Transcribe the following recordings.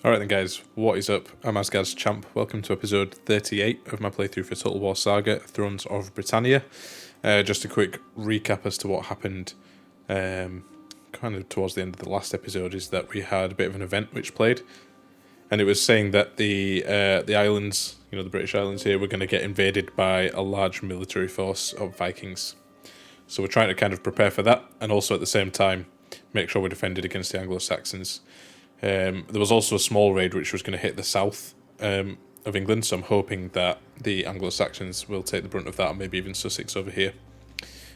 Alright then guys, what is up? I'm AsgardsChamp. Welcome to episode 38 of my playthrough for Total War Saga, Thrones of Britannia. Just a quick recap as to what happened kind of towards the end of the last episode is that we had a bit of an event which played, and it was saying that the islands, the British islands here, were going to get invaded by a large military force of Vikings. So we're trying to kind of prepare for that, and also at the same time make sure we're defended against the Anglo-Saxons. There was also a small raid which was going to hit the south of England, so I'm hoping that the Anglo-Saxons will take the brunt of that, and maybe even Sussex over here.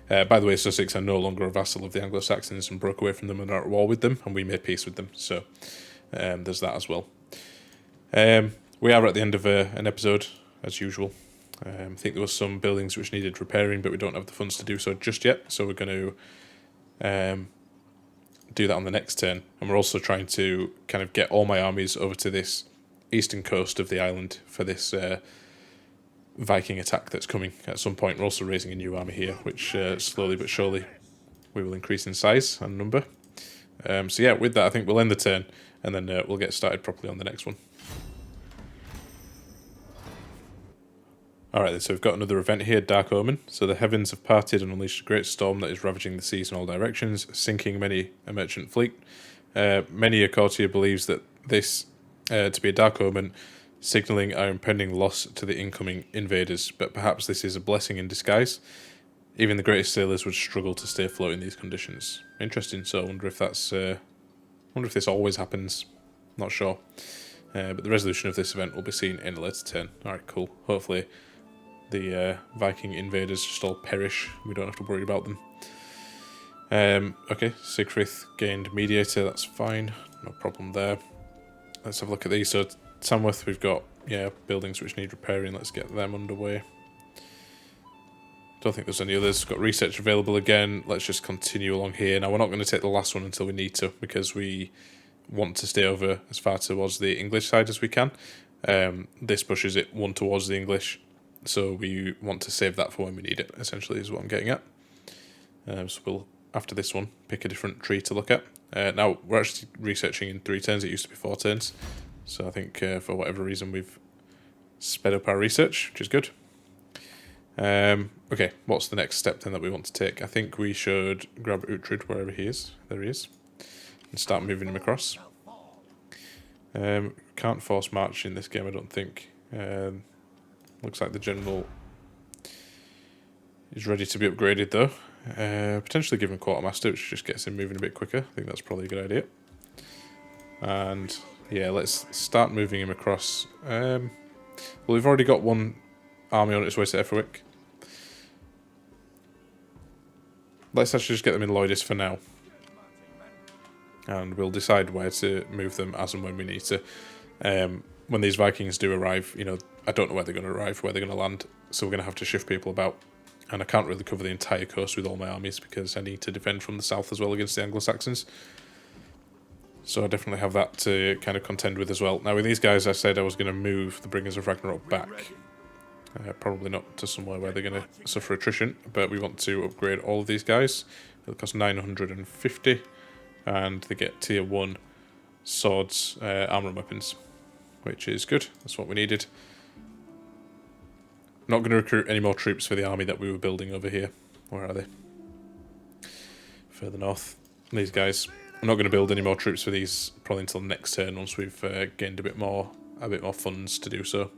By the way, Sussex are no longer a vassal of the Anglo-Saxons and broke away from them and are at war with them, and we made peace with them, so there's that as well. We are at the end of an episode, as usual. I think there were some buildings which needed repairing, but we don't have the funds to do so just yet, so we're going to do that on the next turn. And we're also trying to kind of get all my armies over to this eastern coast of the island for this Viking attack that's coming at some point. We're also raising a new army here, which slowly but surely we will increase in size and number. So yeah, with that I think we'll end the turn, and then we'll get started properly on the next one. Alright, so we've got another event here, Dark Omen. So the heavens have parted and unleashed a great storm that is ravaging the seas in all directions, sinking many a merchant fleet. Many a courtier believes that this to be a dark omen, signalling our impending loss to the incoming invaders, but perhaps this is a blessing in disguise. Even the greatest sailors would struggle to stay afloat in these conditions. Interesting, so I wonder if that's... wonder if this always happens. Not sure. But the resolution of this event will be seen in a later turn. Alright, cool. Hopefully the Viking invaders just all perish. We don't have to worry about them. Okay, Siegfried gained mediator, that's fine. No problem there. Let's have a look at these. So Tamworth, we've got, buildings which need repairing. Let's get them underway. Don't think there's any others. Got research available again. Let's just continue along here. Now, we're not going to take the last one until we need to, because we want to stay over as far towards the English side as we can. This pushes it one towards the English, so we want to save that for when we need it, essentially, is what I'm getting at. So we'll, after this one, pick a different tree to look at. Now, we're actually researching in 3 turns. It used to be 4 turns. So I think for whatever reason we've sped up our research, which is good. Okay, what's the next step then that we want to take? I think we should grab Guthfrid wherever he is. There he is. And start moving him across. Can't force march in this game, I don't think. Looks like the general is ready to be upgraded though. Potentially give him quartermaster, which just gets him moving a bit quicker. I think that's probably a good idea. And yeah, let's start moving him across. Well, we've already got one army on its way to Efferwick. Let's actually just get them in Lloydis for now. And we'll decide where to move them as and when we need to. When these Vikings do arrive, I don't know where they're going to arrive, where they're going to land, so we're going to have to shift people about. And I can't really cover the entire coast with all my armies because I need to defend from the south as well against the Anglo-Saxons. So I definitely have that to kind of contend with as well. Now with these guys, I said I was going to move the Bringers of Ragnarok back. Probably not to somewhere where they're going to suffer attrition, but we want to upgrade all of these guys. It'll cost 950, and they get tier 1 swords, armor and weapons, which is good. That's what we needed. Not going to recruit any more troops for the army that we were building over here. Where are they? Further north. These guys. I'm not going to build any more troops for these probably until next turn once we've gained a bit more funds to do so.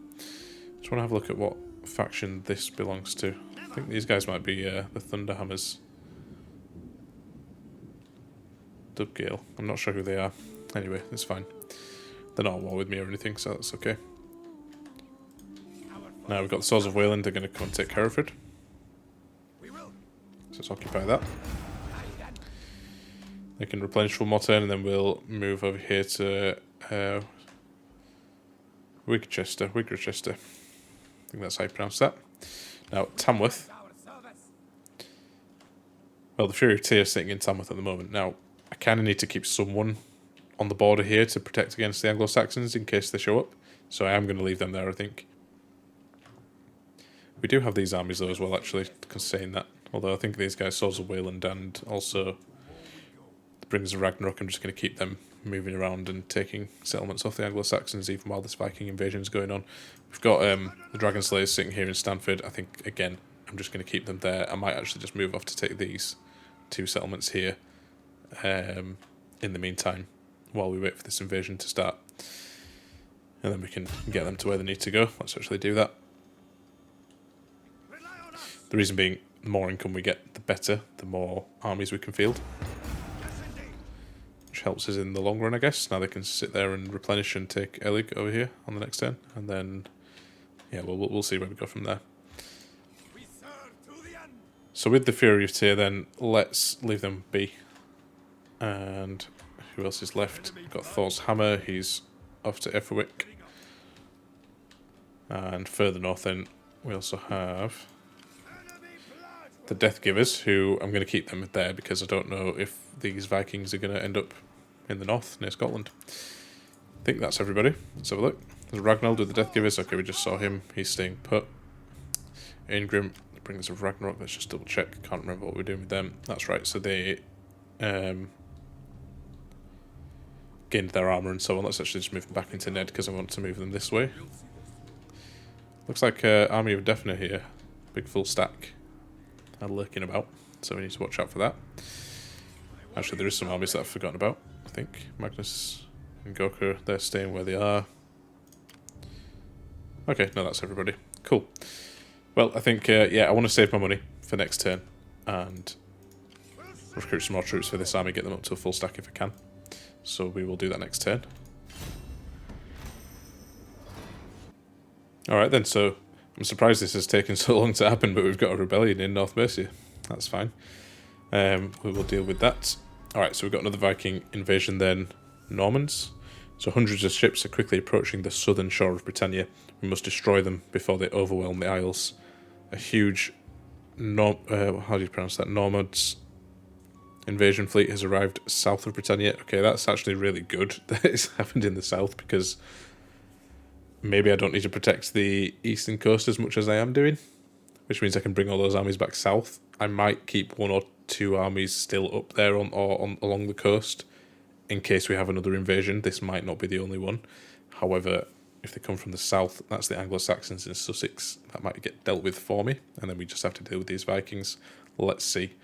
Just want to have a look at what faction this belongs to. I think these guys might be the Thunderhammers. Dubgale. I'm not sure who they are. Anyway, it's fine. They're not at war with me or anything, so that's okay. Now we've got the Swords of Wayland. They're going to come and take Hereford. So let's occupy that. They can replenish one more turn, and then we'll move over here to Wigchester. I think that's how you pronounce that. Now, Tamworth. Well, the Fury of Tyr is sitting in Tamworth at the moment. Now, I kind of need to keep someone on the border here to protect against the Anglo-Saxons in case they show up. So I am going to leave them there, I think. We do have these armies though as well, actually, saying that. Although I think these guys, Swords of Wayland and also the Brings of Ragnarok, I'm just going to keep them moving around and taking settlements off the Anglo-Saxons even while this Viking invasion is going on. We've got the Dragon Slayers sitting here in Stanford. I think, again, I'm just going to keep them there. I might actually just move off to take these 2 settlements here in the meantime while we wait for this invasion to start. And then we can get them to where they need to go. Let's actually do that. The reason being, the more income we get, the better, the more armies we can field. Which helps us in the long run, I guess. Now they can sit there and replenish and take Elig over here on the next turn. And then, yeah, we'll see where we go from there. So with the Fury of Tyr then, let's leave them be. And who else is left? We've got Thor's Hammer, he's off to Efferwick. And further north then, we also have the Death Givers, who I'm going to keep them there because I don't know if these Vikings are going to end up in the north near Scotland. I think that's everybody. Let's have a look. There's Ragnald with the Death Givers. Okay, we just saw him. He's staying put. Ingrim brings of Ragnarok. Let's just double check. Can't remember what we're doing with them. That's right. So they gained their armour and so on. Let's actually just move them back into Ned because I want to move them this way. Looks like Army of Defner here. Big full stack. Are lurking about, so we need to watch out for that. Actually, there is some armies that I've forgotten about, I think. Magnus and Goku, they're staying where they are. Okay, no, that's everybody. Cool. Well, I think, yeah, I want to save my money for next turn and recruit some more troops for this army, get them up to a full stack if I can. So we will do that next turn. Alright then, so I'm surprised this has taken so long to happen, but we've got a rebellion in North Mercia. That's fine. We will deal with that. Alright, so we've got another Viking invasion then. Normans. So hundreds of ships are quickly approaching the southern shore of Britannia. We must destroy them before they overwhelm the Isles. A huge, how do you pronounce that? Normads invasion fleet has arrived south of Britannia. Okay, that's actually really good that it's happened in the south because maybe I don't need to protect the eastern coast as much as I am doing, which means I can bring all those armies back south. I might keep 1 or 2 armies still up there along the coast in case we have another invasion. This might not be the only one. However, if they come from the south, that's the Anglo-Saxons in Sussex. That might get dealt with for me, and then we just have to deal with these Vikings. Let's see.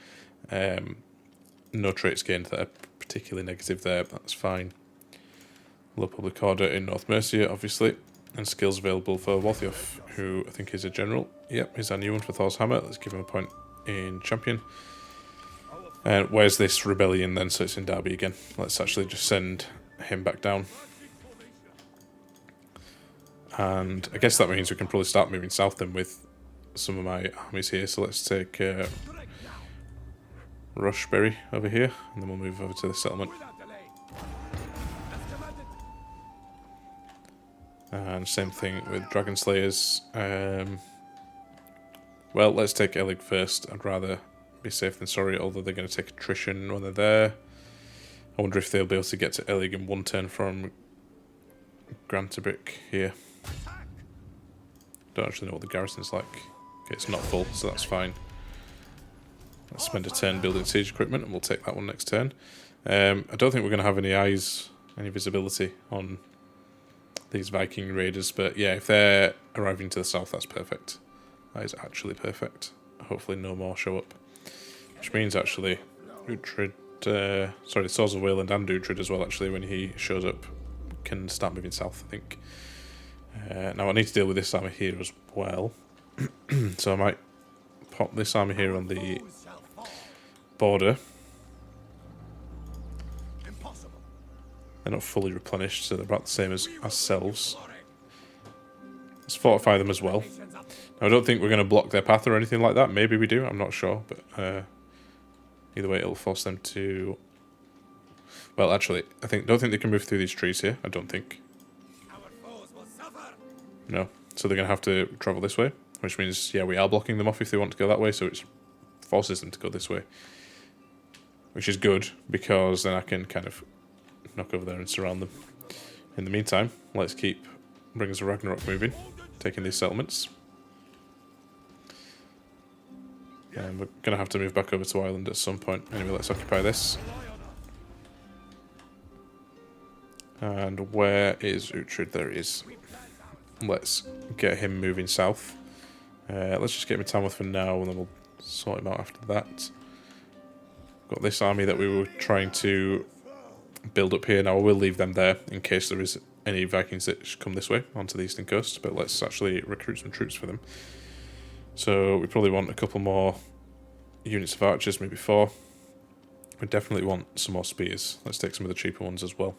No traits gained that are particularly negative there. That's fine. Low public order in North Mercia, obviously. And skills available for Walthiof, who I think is a general. Yep, he's our new one for Thor's Hammer. Let's give him a point in Champion. And where's this rebellion then? So it's in Derby again. Let's actually just send him back down. And I guess that means we can probably start moving south then with some of my armies here. So let's take Rushberry over here, and then we'll move over to the settlement. And same thing with Dragon Slayers. Well, let's take Elig first. I'd rather be safe than sorry, although they're going to take attrition when they're there. I wonder if they'll be able to get to Elig in 1 turn from Grantabrick here. Don't actually know what the garrison's like. Okay, it's not full, so that's fine. Let's spend a turn building siege equipment, and we'll take that one next turn. I don't think we're going to have any eyes, any visibility on these Viking raiders, but yeah, if they're arriving to the south, that's perfect. That is actually perfect. Hopefully no more show up. Which means actually, Uhtred, sorry, Swords of Wayland and Uhtred as well, actually, when he shows up, can start moving south, I think. Now I need to deal with this army here as well. So I might pop this army here on the border. They're not fully replenished, so they're about the same as ourselves. Let's fortify them as well. Now, I don't think we're going to block their path or anything like that. Maybe we do, I'm not sure. But either way, it'll force them to... Well, actually, don't think they can move through these trees here. I don't think. No. So they're going to have to travel this way. Which means, yeah, we are blocking them off if they want to go that way. So it forces them to go this way. Which is good, because then I can kind of knock over there and surround them. In the meantime, let's keep Bringers of Ragnarok moving, taking these settlements. And we're going to have to move back over to Ireland at some point. Anyway, let's occupy this. And where is Uhtred? There he is. Let's get him moving south. Let's just get him in Tamworth for now, and then we'll sort him out after that. Got this army that we were trying to build up here. Now I will leave them there in case there is any Vikings that should come this way onto the eastern coast, but let's actually recruit some troops for them. So we probably want a couple more units of archers, maybe 4. We definitely want some more spears. Let's take some of the cheaper ones as well.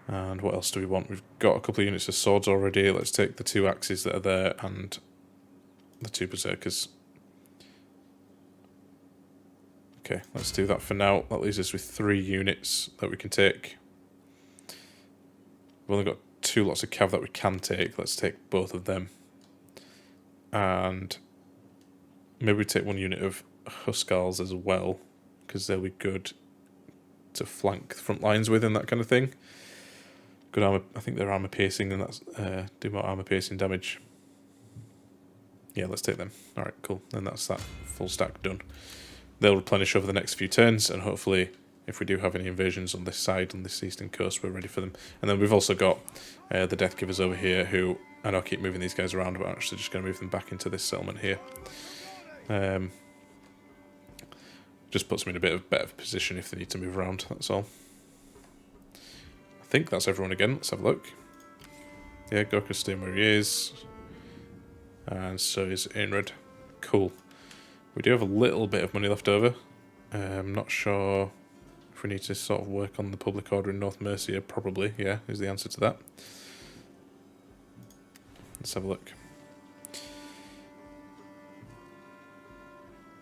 And what else do we want? We've got a couple of units of swords already. Let's take the 2 axes that are there and the 2 berserkers. Okay, let's do that for now. That leaves us with 3 units that we can take. We've only got 2 lots of cav that we can take. Let's take both of them. And maybe we take 1 unit of Huskarls as well, because they'll be good to flank the front lines with and that kind of thing. Good armor. I think they're armor piercing, and that's do more armor piercing damage. Yeah, let's take them. All right, cool. And that's that full stack done. They'll replenish over the next few turns, and hopefully, if we do have any invasions on this side, on this eastern coast, we're ready for them. And then we've also got the Death Givers over here, who I know I keep moving these guys around, but I'm actually just going to move them back into this settlement here. Just puts them in a bit of better position if they need to move around. That's all. I think that's everyone again. Let's have a look. Yeah, Gorka's staying where he is, and so is Ainred. Cool. We do have a little bit of money left over. I'm not sure if we need to sort of work on the public order in North Mercia. Probably, yeah, is the answer to that. Let's have a look.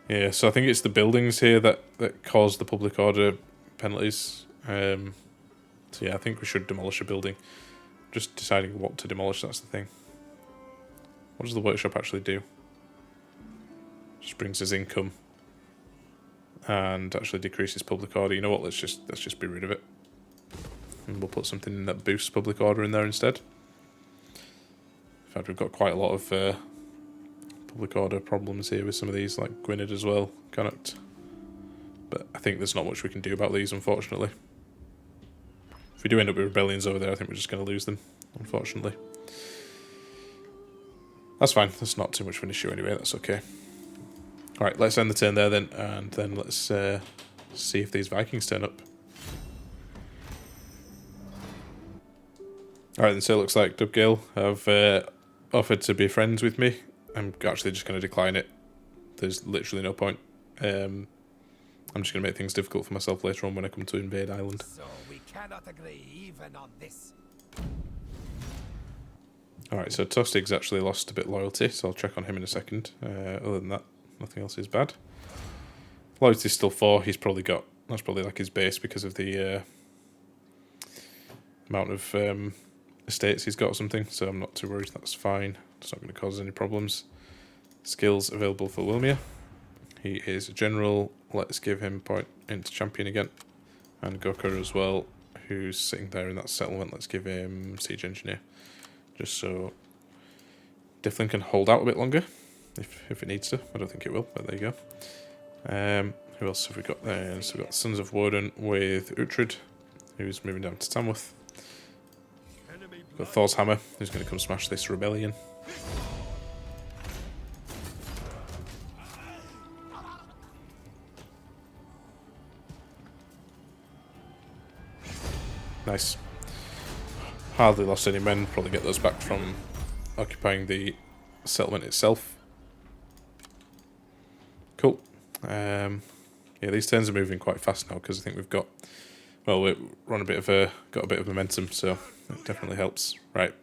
Yeah, so I think it's the buildings here that cause the public order penalties. So yeah, I think we should demolish a building. Just deciding what to demolish, that's the thing. What does the workshop actually do? Just brings us income and actually decreases public order. You know what? Let's just be rid of it, and we'll put something that boosts public order in there instead. In fact, we've got quite a lot of public order problems here with some of these, like Gwynedd as well, Connacht. But I think there's not much we can do about these, unfortunately. If we do end up with rebellions over there, I think we're just going to lose them, unfortunately. That's fine. That's not too much of an issue anyway. That's okay. Alright, let's end the turn there then, and then let's see if these Vikings turn up. Alright then, so it looks like Dubgale have offered to be friends with me. I'm actually just going to decline it. There's literally no point. I'm just going to make things difficult for myself later on when I come to invade Ireland. So we cannot agree even on this. Alright, so Tostig's actually lost a bit of loyalty, so I'll check on him in a second. Other than that, nothing else is bad. Loyalty's still 4. He's probably got... That's probably like his base because of the amount of estates he's got or something, so I'm not too worried. That's fine. It's not going to cause any problems. Skills available for Wilmir. He is a general. Let's give him point into champion again. And Gorka as well, who's sitting there in that settlement. Let's give him siege engineer. Just so Difflin can hold out a bit longer, if it needs to. I don't think it will, but there you go. Who else have we got there? So we've got Sons of Woden with Uhtred, who's moving down to Tamworth. We've got Thor's Hammer, who's going to come smash this rebellion. Nice. Hardly lost any men. Probably get those back from occupying the settlement itself. Cool. Yeah, these turns are moving quite fast now because I think we've got... Well, we're on got a bit of momentum, so it definitely helps. Right.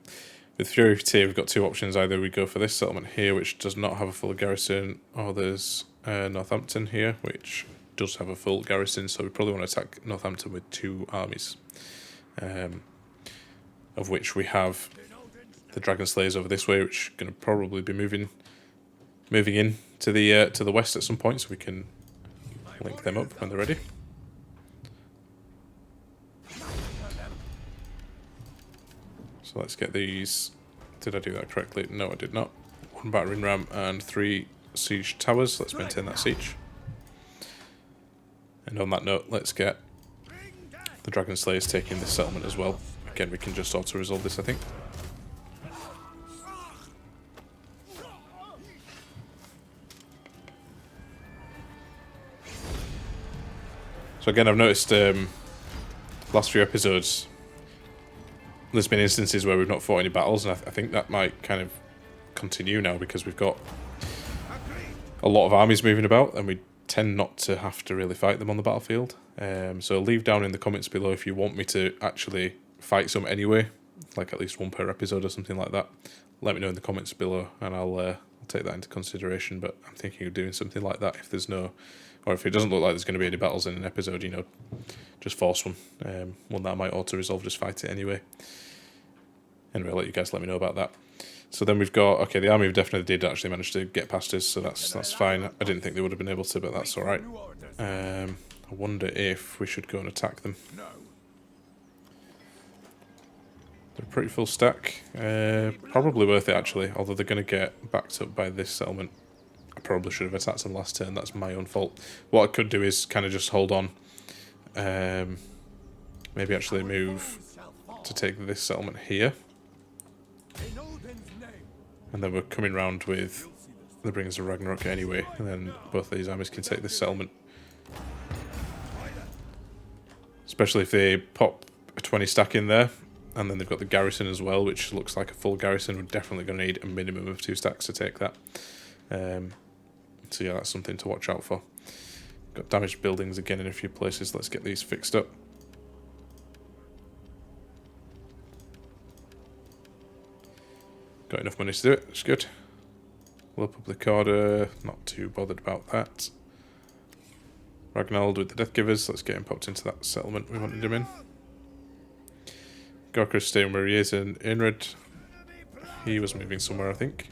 With Fury Tier, we've got 2 options. Either we go for this settlement here, which does not have a full garrison, or there's Northampton here, which does have a full garrison, so we probably want to attack Northampton with 2 armies. Of which we have the Dragon Slayers over this way, which are going to probably be moving in to the west at some point, so we can link them up when they're ready. So let's get these. Did I do that correctly? No, I did not. 1 battering ram and 3 siege towers. Let's maintain that siege. And on that note, let's get The Dragon Slayer's taking this settlement as well. Again, we can just auto-resolve this, I think. So again, I've noticed last few episodes, there's been instances where we've not fought any battles, and I think that might kind of continue now because we've got a lot of armies moving about, and we tend not to have to really fight them on the battlefield. So leave down in the comments below if you want me to actually fight some anyway, like at least one per episode or something like that. Let me know in the comments below, and I'll take that into consideration. But I'm thinking of doing something like that if there's no, or if it doesn't look like there's going to be any battles in an episode, you know, just force one. One that I might auto-resolve, just fight it anyway. Anyway, I'll let you guys let me know about that. So then we've got, okay, the army definitely did actually manage to get past us, so that's fine. I didn't think they would have been able to, but that's alright. I wonder if we should go and attack them. They're a pretty full stack. Probably worth it actually, although they're going to get backed up by this settlement. I probably should have attacked them last turn, that's my own fault. What I could do is kind of just hold on. Maybe actually move to take this settlement here. And then we're coming round with the Bringers of Ragnarok anyway, and then both of these armies can take this settlement. Especially if they pop a 20 stack in there, and then they've got the garrison as well, which looks like a full garrison. We're definitely going to need a minimum of 2 stacks to take that. So yeah, that's something to watch out for. Got damaged buildings again in a few places. Let's get these fixed up. Got enough money to do it, it's good. Low public order, not too bothered about that. Ragnald with the Death Givers, let's get him popped into that settlement we wanted him in. Gorkra's staying where he is in Inred. He was moving somewhere, I think.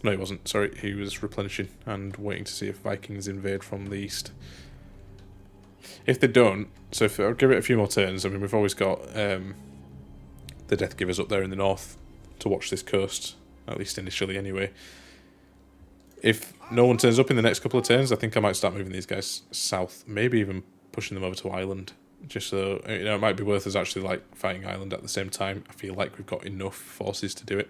No, he wasn't, sorry, he was replenishing and waiting to see if Vikings invade from the east. If they don't, so if I'll give it a few more turns, I mean we've always got the Death Givers up there in the north to watch this coast, at least initially anyway. If no one turns up in the next couple of turns, I think I might start moving these guys south, maybe even pushing them over to Ireland, just so, you know, it might be worth us actually like fighting Ireland at the same time. I feel like we've got enough forces to do it.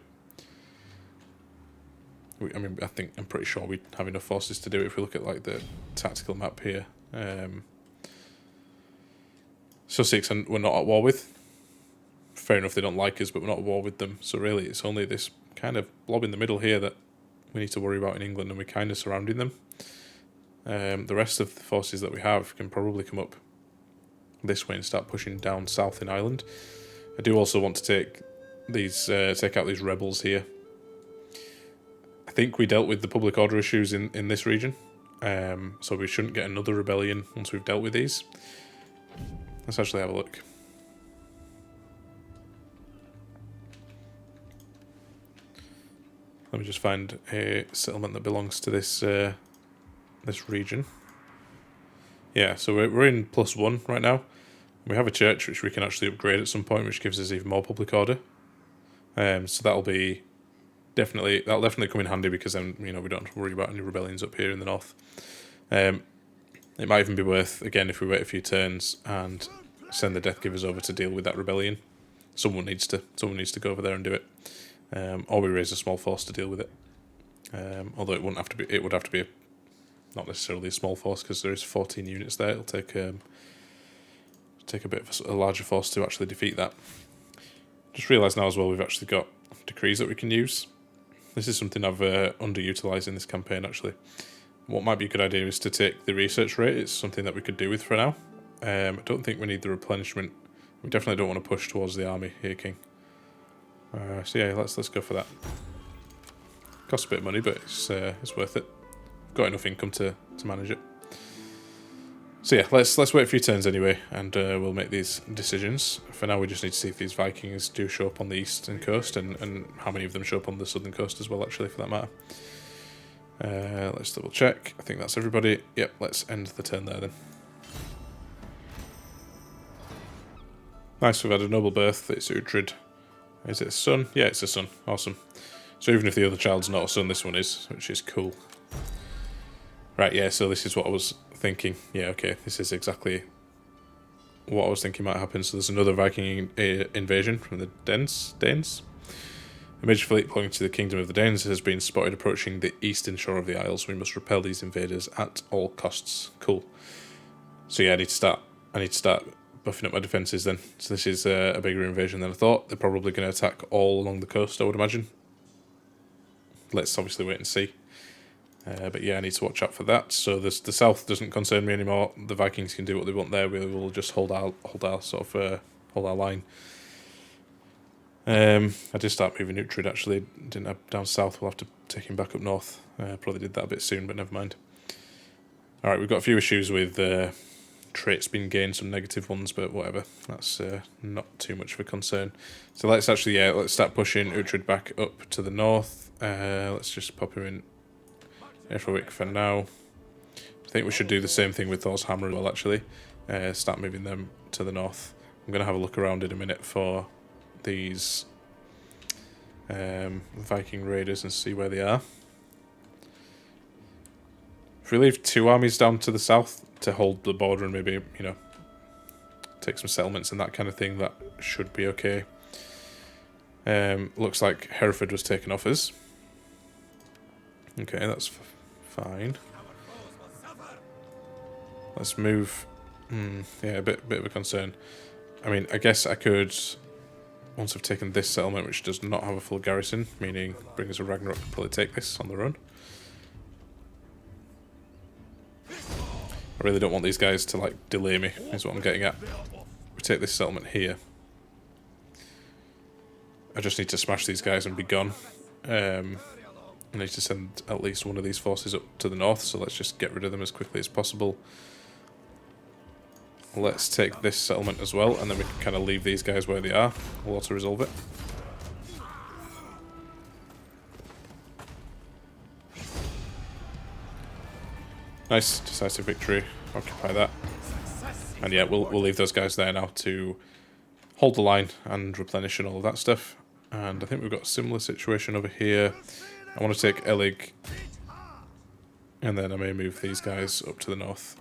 I mean, I'm pretty sure we have enough forces to do it if we look at like the tactical map here. Sussex we're not at war with. Fair enough, they don't like us, but we're not at war with them. So really, it's only this kind of blob in the middle here that we need to worry about in England, and we're kind of surrounding them. The rest of the forces that we have can probably come up this way and start pushing down south in Ireland. I do also want to take these, take out these rebels here. I think we dealt with the public order issues in this region, so we shouldn't get another rebellion once we've dealt with these. Let's actually have a look. Let me just find a settlement that belongs to this this region. Yeah, so we're in +1 right now. We have a church which we can actually upgrade at some point, which gives us even more public order. So that'll definitely come in handy, because then, you know, we don't have to worry about any rebellions up here in the north. It might even be worth, again, if we wait a few turns and send the Death Givers over to deal with that rebellion. Someone needs to go over there and do it. Or we raise a small force to deal with it. Although it would have to be not necessarily a small force, because there is 14 units there. It'll take a bit of a larger force to actually defeat that. Just realised now as well we've actually got decrees that we can use. This is something I've underutilised in this campaign actually. What might be a good idea is to take the research rate. It's something that we could do with for now. I don't think we need the replenishment. We definitely don't want to push towards the army here, King. So yeah, let's go for that. Costs a bit of money, but it's worth it. Got enough income to manage it. So yeah, let's wait a few turns anyway, and we'll make these decisions. For now, we just need to see if these Vikings do show up on the eastern coast, and how many of them show up on the southern coast as well, actually, for that matter. Let's double check. I think that's everybody. Yep, let's end the turn there then. Nice, we've had a noble birth. It's Uhtred. Is it a son? Yeah, it's a son. Awesome. So even if the other child's not a son, this one is, which is cool. Right, yeah, so this is what I was thinking. Yeah, okay, this is exactly what I was thinking might happen. So there's another Viking invasion from the Danes. A major fleet belonging to the Kingdom of the Danes has been spotted approaching the eastern shore of the Isles. We must repel these invaders at all costs. Cool. So yeah, I need to start buffing up my defences then. So this is a bigger invasion than I thought. They're probably going to attack all along the coast, I would imagine. Let's obviously wait and see. But yeah, I need to watch out for that. So the south doesn't concern me anymore. The Vikings can do what they want there. We will just hold our line. I did start moving Uhtred actually. Didn't have down south. We'll have to take him back up north. Probably did that a bit soon, but never mind. All right, we've got a few issues with traits being gained, some negative ones, but whatever. That's not too much of a concern. So let's start pushing Uhtred back up to the north. Let's just pop him in Eoforwick for now. I think we should do the same thing with Thor's Hammer as well, actually. Start moving them to the north. I'm going to have a look around in a minute for these Viking raiders and see where they are. If we leave 2 armies down to the south to hold the border and maybe, take some settlements and that kind of thing, that should be okay. Looks like Hereford was taken off us. Okay, that's fine. Let's move. Yeah, a bit of a concern. I mean, I guess I could, once I've taken this settlement, which does not have a full garrison, meaning bring us a Ragnarok, probably take this on the run. I really don't want these guys to delay me, is what I'm getting at. We take this settlement here. I just need to smash these guys and be gone. I need to send at least one of these forces up to the north, so let's just get rid of them as quickly as possible. Let's take this settlement as well, and then we can kind of leave these guys where they are. We'll auto-resolve it. Nice, decisive victory. Occupy that. And yeah, we'll leave those guys there now to hold the line and replenish and all of that stuff. And I think we've got a similar situation over here. I want to take Elig, and then I may move these guys up to the north.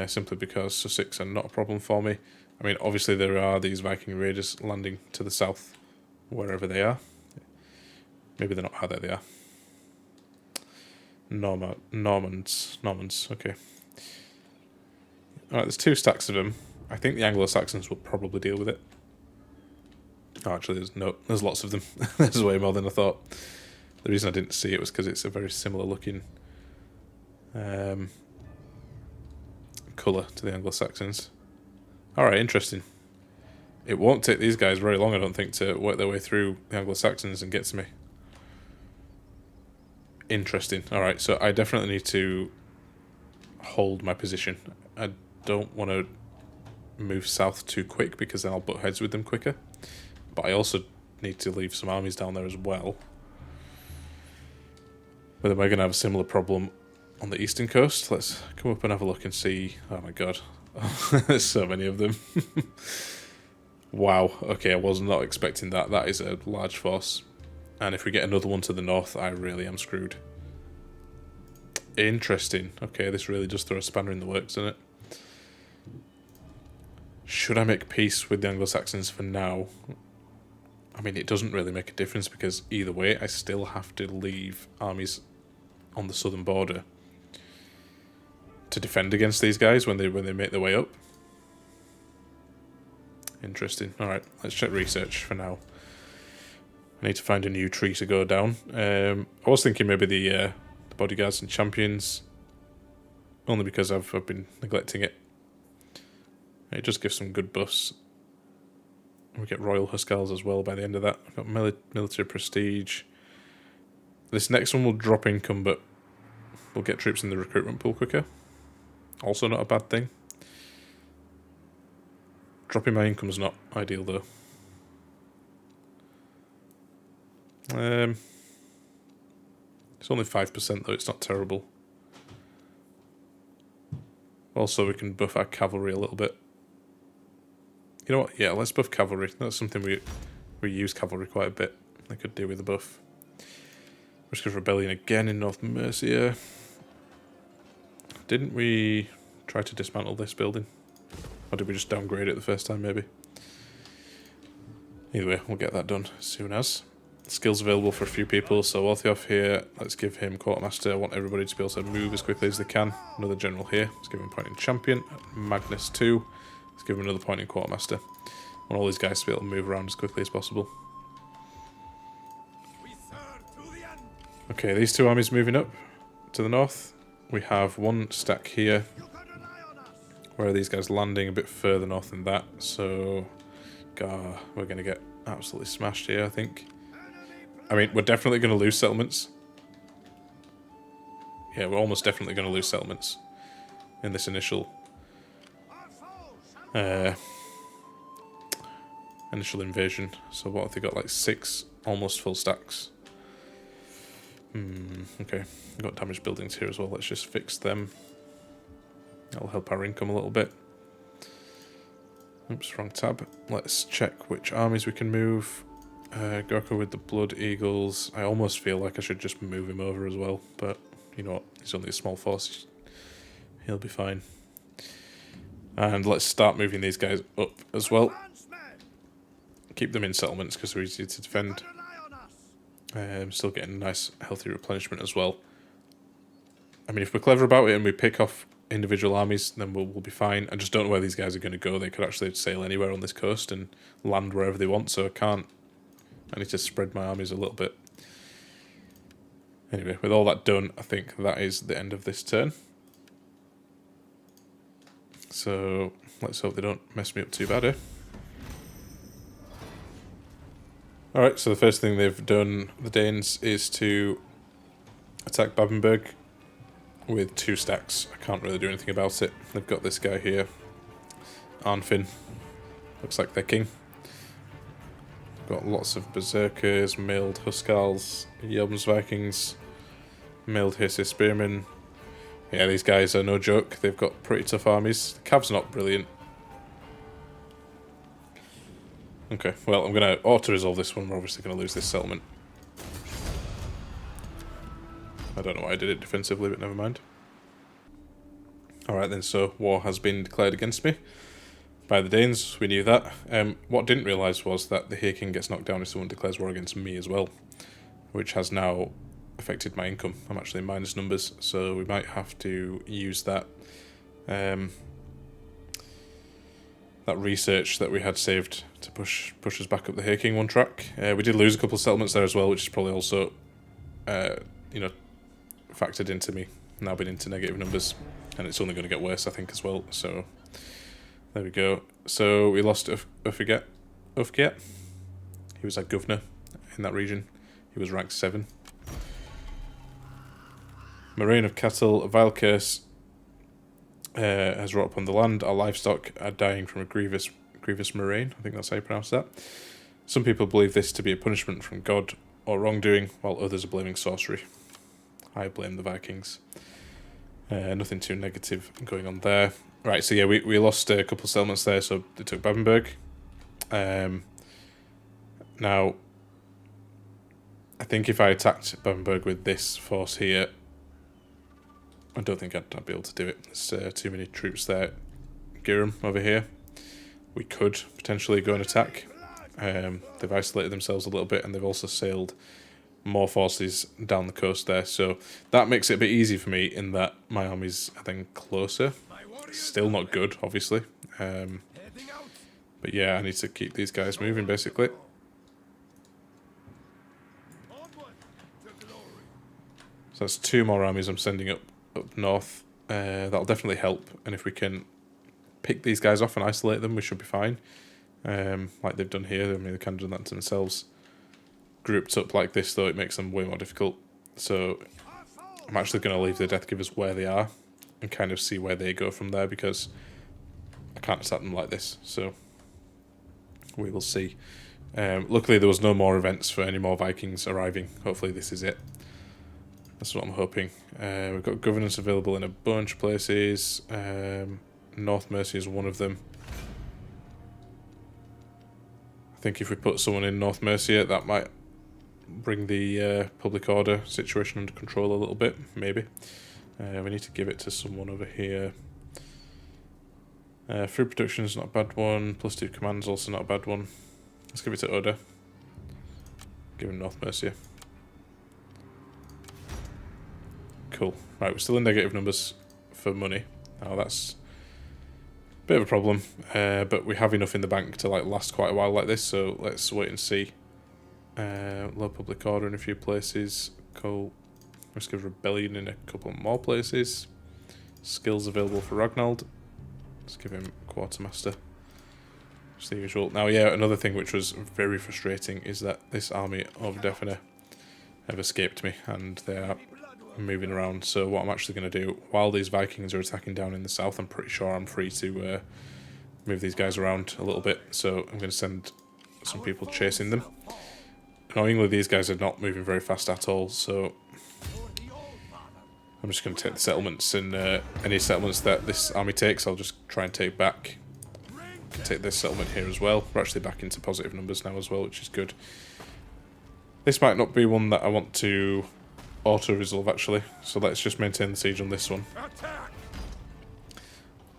Simply because Sussex are not a problem for me. I mean, obviously there are these Viking raiders landing to the south, wherever they are. Maybe they're not. Ah, there they are. Normans, okay. Alright, there's 2 stacks of them. I think the Anglo-Saxons will probably deal with it. Oh, actually, there's lots of them. There's way more than I thought. The reason I didn't see it was because it's a very similar looking colour to the Anglo-Saxons. Alright, interesting. It won't take these guys very long, I don't think, to work their way through the Anglo-Saxons and get to me. Interesting. Alright, so I definitely need to hold my position. I don't want to move south too quick because then I'll butt heads with them quicker. But I also need to leave some armies down there as well. But then we're going to have a similar problem on the eastern coast. Let's come up and have a look and see. Oh my god. There's so many of them. Wow. Okay, I was not expecting that. That is a large force. And if we get another one to the north, I really am screwed. Interesting. Okay, this really does throw a spanner in the works, doesn't it? Should I make peace with the Anglo-Saxons for now? I mean, it doesn't really make a difference because either way, I still have to leave armies on the southern border to defend against these guys when they make their way up. Interesting. Alright, let's check research for now. I need to find a new tree to go down. I was thinking maybe the bodyguards and champions, only because I've been neglecting it. It just gives some good buffs. We get Royal Huskars as well by the end of that. I've got military prestige. This next one will drop income, but we'll get troops in the recruitment pool quicker. Also not a bad thing. Dropping my income's not ideal though. It's only 5% though, it's not terrible. Also, we can buff our cavalry a little bit. You know what? Yeah, let's buff cavalry. That's something we use cavalry quite a bit. They could do with a buff. Risk of rebellion again in North Mercia. Didn't we try to dismantle this building. Or did we just downgrade it the first time, maybe? Either way, we'll get that done as soon as. Skills available for a few people, so Walthioff here, let's give him Quartermaster. I want everybody to be able to move as quickly as they can. Another General here, let's give him point in Champion. Magnus 2, let's give him another point in Quartermaster. I want all these guys to be able to move around as quickly as possible. Okay, these two armies moving up to the north. We have one stack here. Where are these guys landing? A bit further north than that, so we're going to get absolutely smashed here, I think. I mean, we're definitely going to lose settlements. Yeah, we're almost definitely going to lose settlements in this initial invasion. So what have they got? Like 6 almost full stacks. Okay, we've got damaged buildings here as well. Let's just fix them. That'll help our income a little bit. Oops, wrong tab. Let's check which armies we can move. Gorka with the Blood Eagles. I almost feel like I should just move him over as well, but you know what? He's only a small force. He'll be fine. And let's start moving these guys up as well. Keep them in settlements because they're easy to defend. Still getting nice, healthy replenishment as well. I mean, if we're clever about it and we pick off individual armies, then we'll be fine. I just don't know where these guys are going to go. They could actually sail anywhere on this coast and land wherever they want, so I need to spread my armies a little bit. Anyway, with all that done, I think that is the end of this turn. So let's hope they don't mess me up too bad, eh? Alright, so the first thing they've done, the Danes, is to attack Babenberg with 2 stacks. I can't really do anything about it. They've got this guy here, Arnfinn. Looks like their king. Got lots of Berserkers, mailed Huskarls, Jomsvikings, mailed Hesse Spearmen. Yeah, these guys are no joke. They've got pretty tough armies. The Cav's not brilliant. Okay, well, I'm going to auto-resolve this one. We're obviously going to lose this settlement. I don't know why I did it defensively, but never mind. Alright then, so war has been declared against me by the Danes. We knew that. What I didn't realise was that the Here King gets knocked down if someone declares war against me as well, which has now affected my income. I'm actually in minus numbers, so we might have to use that that research that we had saved to push us back up the Here King one track. We did lose a couple of settlements there as well, which is probably also factored into me now being into negative numbers, and it's only going to get worse, I think, as well. So there we go. So we lost Ufgiet. He was like governor in that region. He was ranked 7. Moraine of Cattle, a vile curse has wrought upon the land. Our livestock are dying from a grievous moraine. I think that's how you pronounce that. Some people believe this to be a punishment from God or wrongdoing, while others are blaming sorcery. I blame the Vikings. Nothing too negative going on there. Right, so yeah, we lost a couple of settlements there, so they took Babenberg. Now, I think if I attacked Babenberg with this force here, I don't think I'd be able to do it. There's too many troops there. Giram over here. We could potentially go and attack. They've isolated themselves a little bit, and they've also sailed more forces down the coast there. So that makes it a bit easy for me in that my armies are then closer. Still not good, obviously. But yeah, I need to keep these guys moving, basically. So that's 2 more armies I'm sending up north. That'll definitely help, and if we can pick these guys off and isolate them, we should be fine. Like they've done here. I mean, they can do that to themselves. Grouped up like this, though, it makes them way more difficult. So I'm actually going to leave the Death Givers where they are and kind of see where they go from there, because I can't attack them like this. So we will see. Luckily, there was no more events for any more Vikings arriving. Hopefully this is it. That's what I'm hoping. We've got governance available in a bunch of places. North Mercia is one of them. I think if we put someone in North Mercia, that might bring the public order situation under control a little bit, maybe. We need to give it to someone over here. Food production is not a bad one. +2 commands also not a bad one. Let's give it to Oda. Give him North Mercia. Cool. Right, we're still in negative numbers for money. Now that's a bit of a problem, but we have enough in the bank to like last quite a while like this. So let's wait and see. Low public order in a few places. Cool. Risk of rebellion in a couple more places. Skills available for Ragnald. Let's give him quartermaster. Just the usual. Now, yeah, another thing which was very frustrating is that this army of Definer have escaped me and they are moving around. So what I'm actually going to do, while these Vikings are attacking down in the south, I'm pretty sure I'm free to move these guys around a little bit. So I'm going to send some people chasing them. Annoyingly, these guys are not moving very fast at all, so I'm just going to take the settlements, and any settlements that this army takes, I'll just try and take back. Take this settlement here as well. We're actually back into positive numbers now as well, which is good. This might not be one that I want to auto-resolve, actually, so let's just maintain the siege on this one.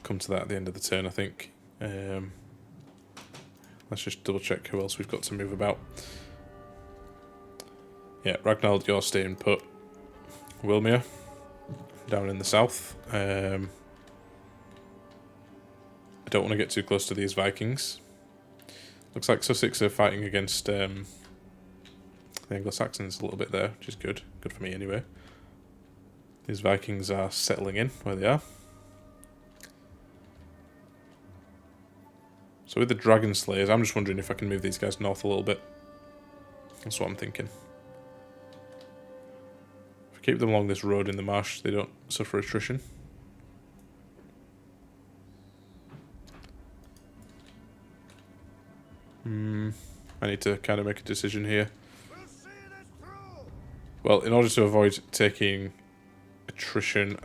Come to that at the end of the turn, I think. Let's just double-check who else we've got to move about. Yeah, Ragnald, you're staying put. Wilmir, down in the south. I don't want to get too close to these Vikings. Looks like Sussex are fighting against the Anglo-Saxons a little bit there, which is good. Good for me anyway. These Vikings are settling in where they are. So with the Dragon Slayers, I'm just wondering if I can move these guys north a little bit. That's what I'm thinking. If we keep them along this road in the marsh, they don't suffer attrition. I need to kind of make a decision here. Well, in order to avoid taking attrition,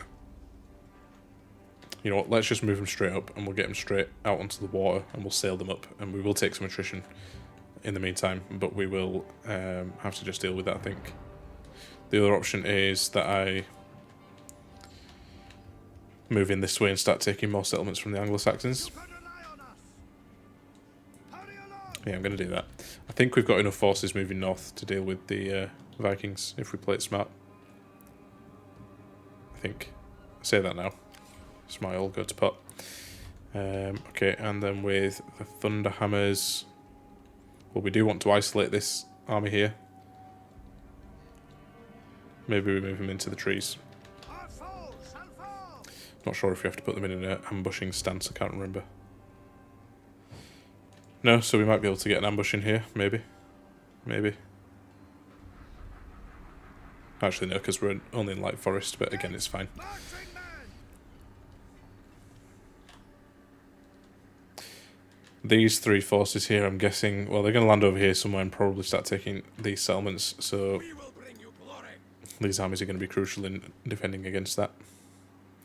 you know what, let's just move them straight up and we'll get them straight out onto the water and we'll sail them up, and we will take some attrition in the meantime, but we will have to just deal with that, I think. The other option is that I move in this way and start taking more settlements from the Anglo-Saxons. Yeah, I'm going to do that. I think we've got enough forces moving north to deal with the Vikings if we play it smart. I think. I say that now. Smile, go to pot. Okay, and then with the Thunderhammers, well, we do want to isolate this army here. Maybe we move them into the trees. Not sure if we have to put them in an ambushing stance, I can't remember. No, so we might be able to get an ambush in here, maybe. Maybe. Actually, no, because we're only in light forest, but again, it's fine. These three forces here, I'm guessing, well, they're going to land over here somewhere and probably start taking these settlements, so these armies are going to be crucial in defending against that.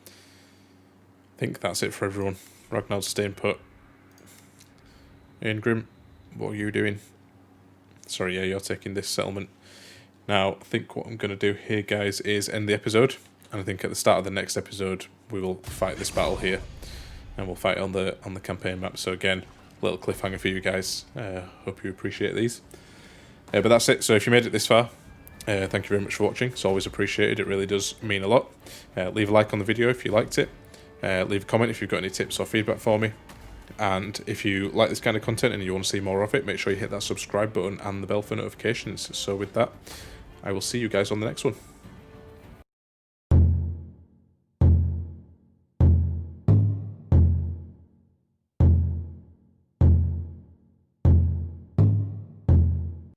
I think that's it for everyone. Ragnar's staying put. Ingrim, what are you doing? Sorry, yeah, you're taking this settlement. Now, I think what I'm going to do here, guys, is end the episode. And I think at the start of the next episode, we will fight this battle here. And we'll fight on the campaign map. So again, little cliffhanger for you guys. Hope you appreciate these. But that's it. So if you made it this far, thank you very much for watching. It's always appreciated. It really does mean a lot. Leave a like on the video if you liked it. Leave a comment if you've got any tips or feedback for me. And if you like this kind of content and you want to see more of it, make sure you hit that subscribe button and the bell for notifications. So with that, I will see you guys on the next one.